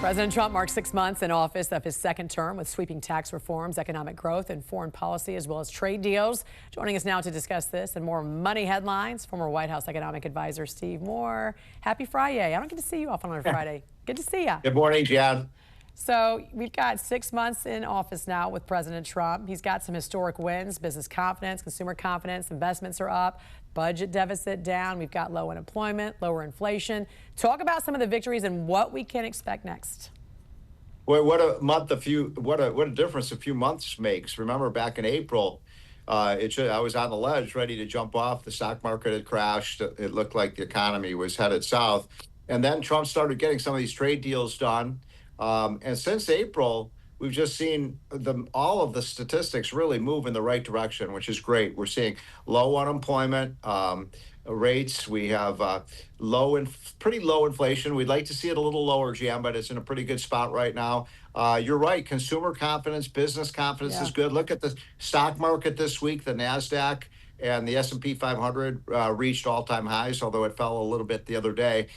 President Trump marks 6 months in office of his second term with sweeping tax reforms, economic growth, and foreign policy, as well as trade deals. Joining us now to discuss this and more money headlines, former White House economic advisor Steve Moore. Happy Friday. I don't get to see you often on a Friday. Good to see you. Good morning, Jan. So we've got 6 months in office now with President Trump. He's got some historic wins, business confidence, consumer confidence, investments are up, budget deficit down. We've got low unemployment, lower inflation. Talk about some of the victories and what we can expect next. Well, what a difference a few months makes. Remember back in April, I was on the ledge ready to jump off. The stock market had crashed. It looked like the economy was headed south. And then Trump started getting some of these trade deals done. And since April, we've just seen all of the statistics really move in the right direction, which is great. We're seeing low unemployment rates. We have pretty low inflation. We'd like to see it a little lower, Jan, but it's in a pretty good spot right now. You're right. Consumer confidence, business confidence is good. Look at the stock market this week. The NASDAQ and the S&P 500 reached all-time highs, although it fell a little bit the other day.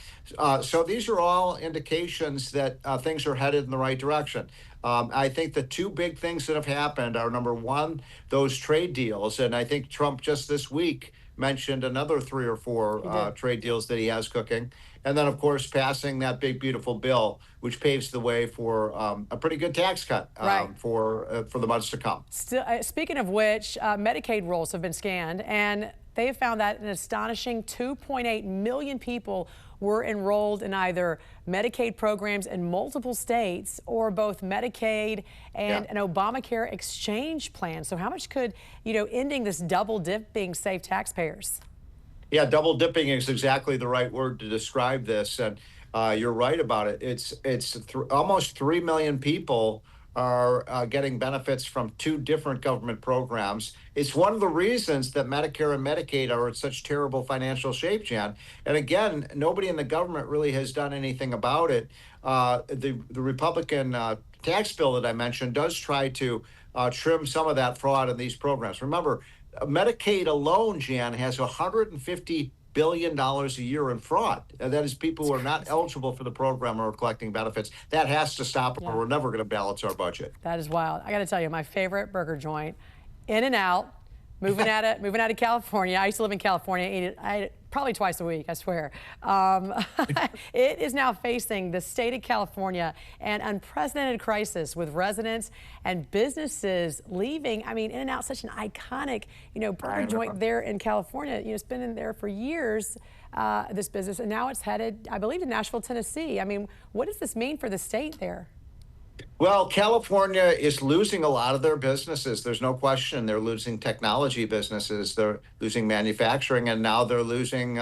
So these are all indications that things are headed in the right direction. I think the two big things that have happened are, number one, those trade deals. And I think Trump just this week mentioned another 3 or 4 trade deals that he has cooking. And then, of course, passing that big, beautiful bill, which paves the way for a pretty good tax cut for the months to come. Speaking of which, Medicaid rolls have been scanned, and they have found that an astonishing 2.8 million people were enrolled in either Medicaid programs in multiple states or both Medicaid and an Obamacare exchange plan. So how much could, ending this double dipping save taxpayers? Yeah, double dipping is exactly the right word to describe this. And you're right about it. It's almost 3 million people are getting benefits from 2 different government programs. It's one of the reasons that Medicare and Medicaid are in such terrible financial shape, Jan. And again, nobody in the government really has done anything about it. The Republican tax bill that I mentioned does try to trim some of that fraud in these programs. Remember, Medicaid alone, Jan, has $150 billion a year in fraud. And that is people who are not eligible for the program or collecting benefits. That has to stop, or we're never going to balance our budget. That is wild. I got to tell you, my favorite burger joint, In-N-Out, moving out of California. I used to live in California. I eat it probably twice a week, I swear. It is now facing the state of California an unprecedented crisis with residents and businesses leaving. I mean, In-N-Out, such an iconic, burger joint there in California. It's been in there for years, this business, and now it's headed, I believe, to Nashville, Tennessee. I mean, what does this mean for the state there? Well, California is losing a lot of their businesses. There's no question. They're losing technology businesses. They're losing manufacturing, and now they're losing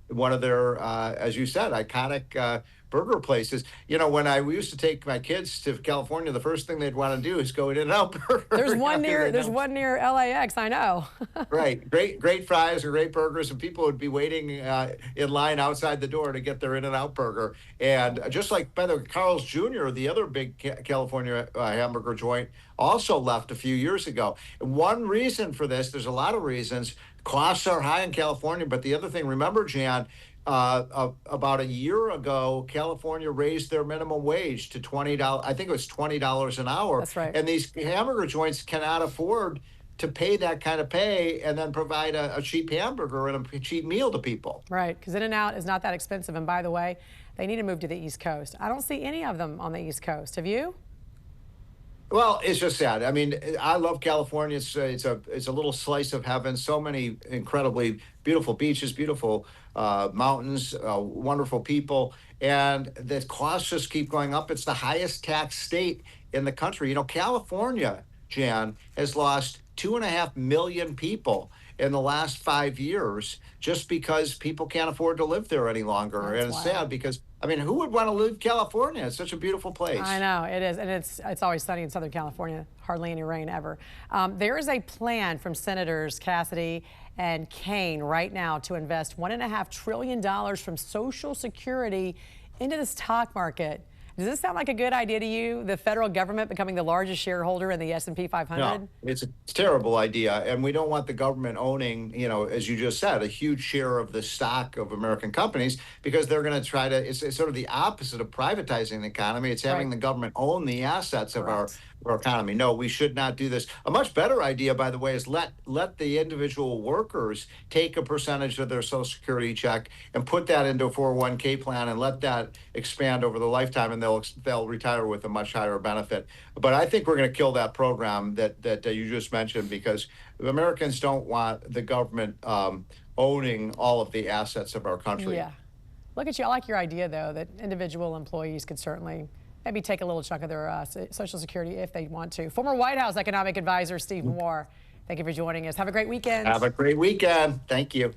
one of their, as you said, iconic burger places. When we used to take my kids to California, the first thing they'd want to do is go In-N-Out Burger. There's one near LAX, I know. Right. Great fries or great burgers, and people would be waiting in line outside the door to get their In-N-Out Burger. And just like, by the way, Carl's Jr., the other big California hamburger joint, also left a few years ago. And one reason for this, there's a lot of reasons. Costs are high in California, but the other thing, remember, Jan, about a year ago, California raised their minimum wage to $20. I think it was $20 an hour. That's right. And these hamburger joints cannot afford to pay that kind of pay and then provide a cheap hamburger and a cheap meal to people. Right, because In-N-Out is not that expensive. And by the way, they need to move to the East Coast. I don't see any of them on the East Coast. Have you? Well, it's just sad. I mean, I love California. It's a little slice of heaven. So many incredibly beautiful beaches, beautiful mountains, wonderful people, and the costs just keep going up. It's the highest tax state in the country. California, Jan, has lost 2.5 million people in the last 5 years just because people can't afford to live there any longer. And it's sad because, I mean, who would want to live in California? It's such a beautiful place. I know, it is. And it's always sunny in Southern California, hardly any rain ever. There is a plan from Senators Cassidy and Kaine right now to invest $1.5 trillion from Social Security into the stock market. Does this sound like a good idea to you? The federal government becoming the largest shareholder in the S&P 500? No, it's a terrible idea, and we don't want the government owning, as you just said, a huge share of the stock of American companies, because they're going to try to. It's sort of the opposite of privatizing the economy. It's having the government own the assets of our economy. No, we should not do this. A much better idea, by the way, is let the individual workers take a percentage of their Social Security check and put that into a 401k plan and let that expand over the lifetime, and they'll retire with a much higher benefit. But I think we're going to kill that program that you just mentioned, because Americans don't want the government owning all of the assets of our country. Yeah. Look at you. I like your idea, though, that individual employees could certainly maybe take a little chunk of their Social Security if they want to. Former White House economic advisor Steve Moore, thank you for joining us. Have a great weekend. Have a great weekend. Thank you.